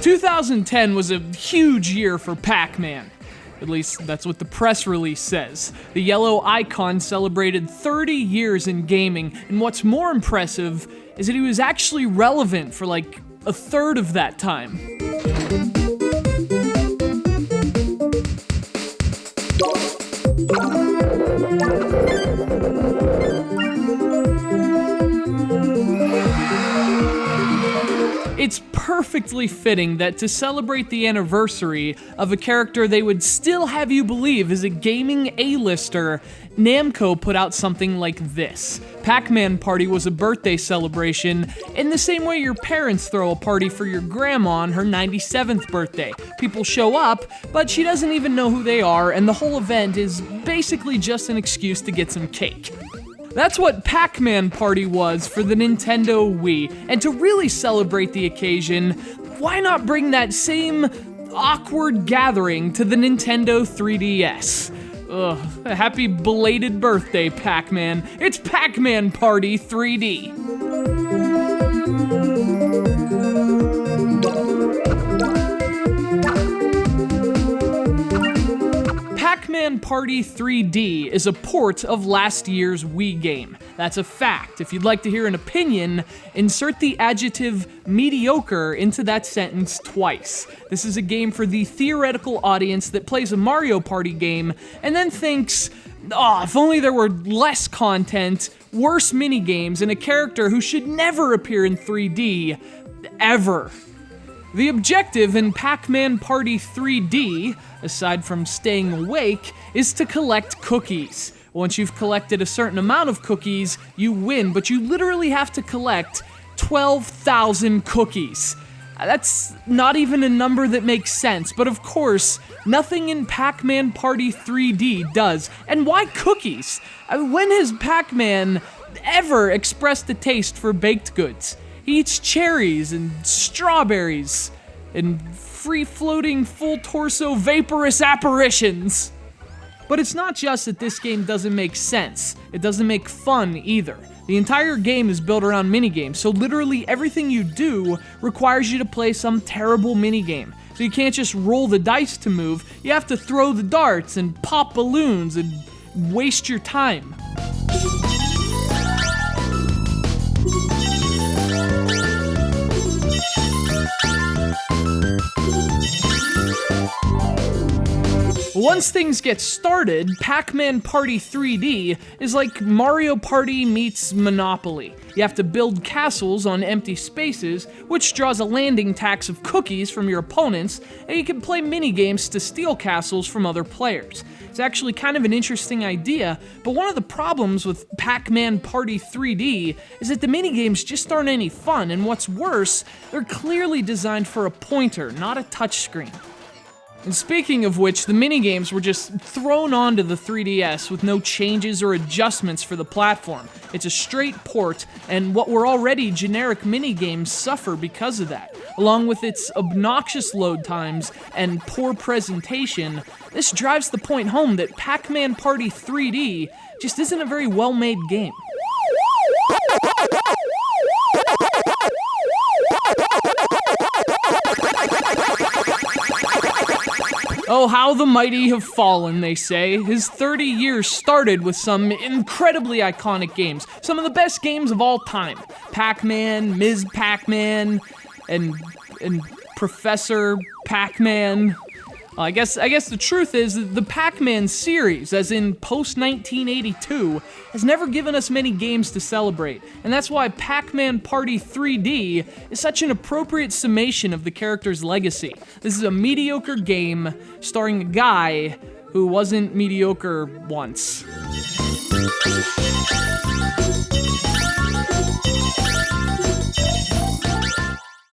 ...2010 was a huge year for Pac-Man. At least, that's what the press release says. The yellow icon celebrated 30 years in gaming, and what's more impressive is that he was actually relevant for like a third of that time. It's perfectly fitting that to celebrate the anniversary of a character they would still have you believe is a gaming A-lister, Namco put out something like this. Pac-Man Party was a birthday celebration in the same way your parents throw a party for your grandma on her 97th birthday. People show up, but she doesn't even know who they are, and the whole event is basically just an excuse to get some cake. That's what Pac-Man Party was for the Nintendo Wii, and to really celebrate the occasion, why not bring that same awkward gathering to the Nintendo 3DS? Ugh, happy belated birthday, Pac-Man. It's Pac-Man Party 3D. Pac-Man Party 3D is a port of last year's Wii game. That's a fact. If you'd like to hear an opinion, insert the adjective mediocre into that sentence twice. This is a game for the theoretical audience that plays a Mario Party game and then thinks, oh, if only there were less content, worse minigames, and a character who should never appear in 3D, ever. The objective in Pac-Man Party 3D, aside from staying awake, is to collect cookies. Once you've collected a certain amount of cookies, you win, but you literally have to collect 12,000 cookies. That's not even a number that makes sense, but of course, nothing in Pac-Man Party 3D does. And why cookies? When has Pac-Man ever expressed a taste for baked goods? He eats cherries and strawberries and free-floating, full-torso vaporous apparitions. But it's not just that this game doesn't make sense. It doesn't make fun either. The entire game is built around minigames, so literally everything you do requires you to play some terrible minigame. So you can't just roll the dice to move, you have to throw the darts and pop balloons and waste your time. Once things get started, Pac-Man Party 3D is like Mario Party meets Monopoly. You have to build castles on empty spaces, which draws a landing tax of cookies from your opponents, and you can play minigames to steal castles from other players. It's actually kind of an interesting idea, but one of the problems with Pac-Man Party 3D is that the minigames just aren't any fun, and what's worse, they're clearly designed for a pointer, not a touchscreen. And speaking of which, the minigames were just thrown onto the 3DS with no changes or adjustments for the platform. It's a straight port, and what were already generic minigames suffer because of that. Along with its obnoxious load times and poor presentation, this drives the point home that Pac-Man Party 3D just isn't a very well-made game. Oh, how the mighty have fallen, they say. His 30 years started with some incredibly iconic games. Some of the best games of all time. Pac-Man, Ms. Pac-Man, and Professor Pac-Man. I guess the truth is that the Pac-Man series, as in post-1982, has never given us many games to celebrate, and that's why Pac-Man Party 3D is such an appropriate summation of the character's legacy. This is a mediocre game starring a guy who wasn't mediocre once.